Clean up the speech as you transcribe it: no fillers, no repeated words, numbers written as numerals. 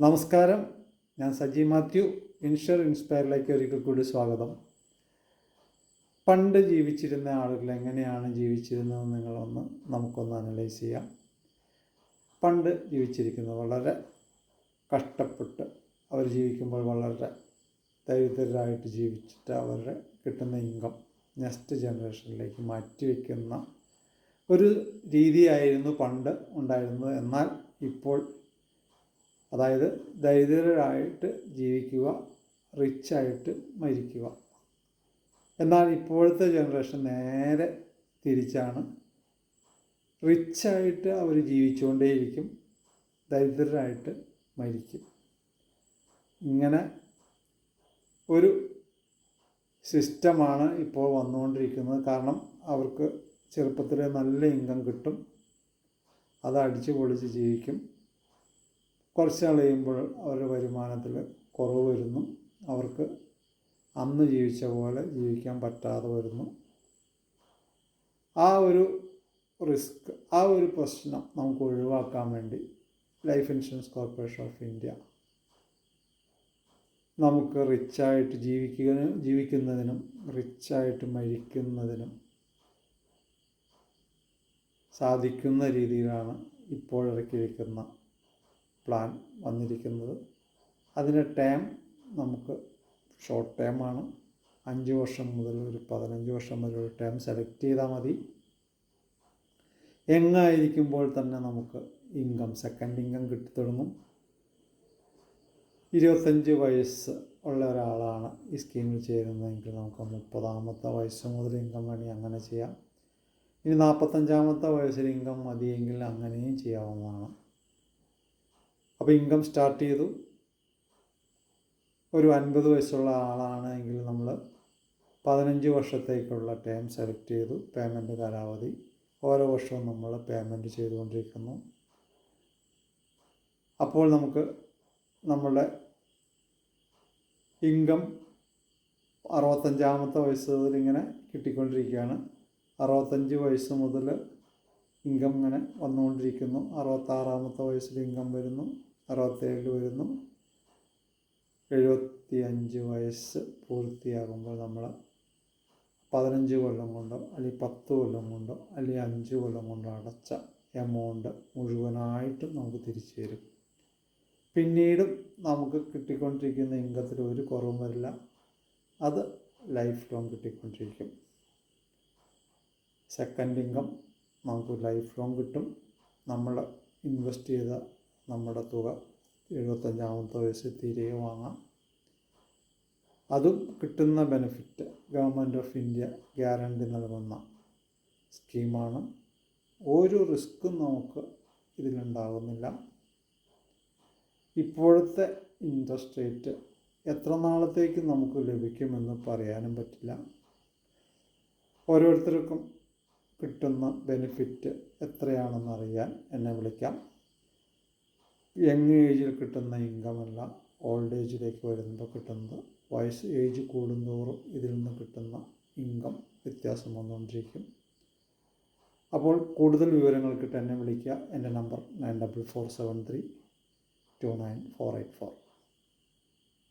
നമസ്കാരം, ഞാൻ സജി മാത്യു. ഇൻസ്പയറിലേക്ക് ഒരിക്കൽ കൂടി സ്വാഗതം. പണ്ട് ജീവിച്ചിരുന്ന ആളുകൾ എങ്ങനെയാണ് ജീവിച്ചിരുന്നതെന്ന് നമുക്കൊന്ന് അനലൈസ് ചെയ്യാം. പണ്ട് ജീവിച്ചിരിക്കുന്നത് വളരെ കഷ്ടപ്പെട്ട് അവർ ജീവിക്കുമ്പോൾ വളരെ ദരിദ്രരായിട്ട് ജീവിച്ചിട്ട് അവരുടെ കിട്ടുന്ന ഇൻകം നെക്സ്റ്റ് ജനറേഷനിലേക്ക് മാറ്റിവെക്കുന്ന ഒരു രീതിയായിരുന്നു പണ്ട് ഉണ്ടായിരുന്നത്. എന്നാൽ ഇപ്പോൾ അതായത് ദരിദ്രരായിട്ട് ജീവിക്കുക, റിച്ചായിട്ട് മരിക്കുക. എന്നാൽ ഇപ്പോഴത്തെ ജനറേഷൻ നേരെ തിരിച്ചാണ്. റിച്ചായിട്ട് അവർ ജീവിച്ചുകൊണ്ടേയിരിക്കും, ദരിദ്രരായിട്ട് മരിക്കും. ഇങ്ങനെ ഒരു സിസ്റ്റമാണ് ഇപ്പോൾ വന്നുകൊണ്ടിരിക്കുന്നത്. കാരണം അവർക്ക് ചെറുപ്പത്തിലെ നല്ല ഇൻകം കിട്ടും, അത് അടിച്ചു പൊളിച്ച് ജീവിക്കും. കുറച്ച് നാൾ കഴിയുമ്പോൾ അവരുടെ വരുമാനത്തിൽ കുറവ് വരുന്നു, അവർക്ക് അന്ന് ജീവിച്ച പോലെ ജീവിക്കാൻ പറ്റാതെ വരുന്നു. ആ ഒരു റിസ്ക്, ആ ഒരു പ്രശ്നം നമുക്ക് ഒഴിവാക്കാൻ വേണ്ടി life insurance corporation of India നമുക്ക് റിച്ചായിട്ട് ജീവിക്കുന്നതിനും റിച്ചായിട്ട് മരിക്കുന്നതിനും സാധിക്കുന്ന രീതിയിലാണ് ഇപ്പോൾ ഇറക്കിയിരിക്കുന്ന പ്ലാൻ വന്നിരിക്കുന്നത്. അതിൻ്റെ ടേം നമുക്ക് ഷോർട്ട് ടേമാണ്. 5 വർഷം മുതൽ ഒരു 15 വർഷം വരെ ഒരു ടേം സെലക്ട് ചെയ്താൽ മതി. എങ്ങായിരിക്കുമ്പോൾ തന്നെ നമുക്ക് ഇൻകം, സെക്കൻഡ് ഇൻകം കിട്ടിത്തുടങ്ങും. 25 വയസ്സ് ഉള്ള ഒരാളാണ് ഈ സ്കീമിൽ ചേരുന്നതെങ്കിൽ നമുക്ക് 30-ാമത്തെ വയസ്സ് മുതൽ ഇൻകം വേണമെങ്കിൽ അങ്ങനെ ചെയ്യാം. ഇനി 45-ാമത്തെ വയസ്സിൽ ഇൻകം മതിയെങ്കിൽ അങ്ങനെയും ചെയ്യാവുന്നതാണ്. അപ്പോൾ ഇൻകം സ്റ്റാർട്ട് ചെയ്തു. ഒരു 50 വയസ്സുള്ള ആളാണ് എങ്കിൽ നമ്മൾ 15 വർഷത്തേക്കുള്ള ടേം സെലക്ട് ചെയ്തു. പേയ്മെൻറ്റ് കാലാവധി ഓരോ വർഷവും നമ്മൾ പേയ്മെൻറ്റ് ചെയ്തുകൊണ്ടിരിക്കുന്നു. അപ്പോൾ നമുക്ക് നമ്മുടെ ഇൻകം 65-ാമത്തെ വയസ്സ് മുതൽ ഇങ്ങനെ കിട്ടിക്കൊണ്ടിരിക്കുകയാണ്. 65 വയസ്സ് മുതൽ ഇൻകം ഇങ്ങനെ വന്നുകൊണ്ടിരിക്കുന്നു. 66-ാമത്തെ വയസ്സിൽ ഇൻകം വരുന്നു, 67 വരുന്നു. 75 വയസ്സ് പൂർത്തിയാകുമ്പോൾ നമ്മൾ 15 കൊല്ലം കൊണ്ടോ അല്ലെങ്കിൽ 10 കൊല്ലം കൊണ്ടോ അല്ലെങ്കിൽ 5 കൊല്ലം കൊണ്ടോ അടച്ച എമൗണ്ട് മുഴുവനായിട്ടും നമുക്ക് തിരിച്ചു തരും. പിന്നീടും നമുക്ക് കിട്ടിക്കൊണ്ടിരിക്കുന്ന ഇൻകത്തിൽ ഒരു കുറവും വരില്ല, അത് ലൈഫ് ലോങ് കിട്ടിക്കൊണ്ടിരിക്കും. സെക്കൻഡ് ഇൻകം നമുക്ക് ലൈഫ് ലോങ് കിട്ടും. നമ്മൾ ഇൻവെസ്റ്റ് ചെയ്ത നമ്മുടെ തുക 75-ാമത്തെ വയസ്സിൽ തിരികെ വാങ്ങാം. അതും കിട്ടുന്ന benefit government of India guarantee നൽകുന്ന സ്കീമാണ്. ഒരു റിസ്ക്കും നമുക്ക് ഇതിലുണ്ടാകുന്നില്ല. ഇപ്പോഴത്തെ ഇൻട്രസ്റ്റ് റേറ്റ് എത്ര നാളത്തേക്ക് നമുക്ക് ലഭിക്കുമെന്ന് പറയാനും പറ്റില്ല. ഓരോരുത്തർക്കും കിട്ടുന്ന ബെനിഫിറ്റ് എത്രയാണെന്നറിയാൻ എന്നെ വിളിക്കാം. യങ് ഏജിൽ കിട്ടുന്ന ഇൻകമല്ല ഓൾഡ് ഏജിലേക്ക് വരുമ്പോൾ കിട്ടുന്നത്. ഏജ് കൂടുന്തോറും ഇതിൽ നിന്ന് കിട്ടുന്ന ഇൻകം വ്യത്യാസം വന്നുകൊണ്ടിരിക്കും. അപ്പോൾ കൂടുതൽ വിവരങ്ങൾക്ക് എന്നെ വിളിക്കുക. എൻ്റെ നമ്പർ 9447329484.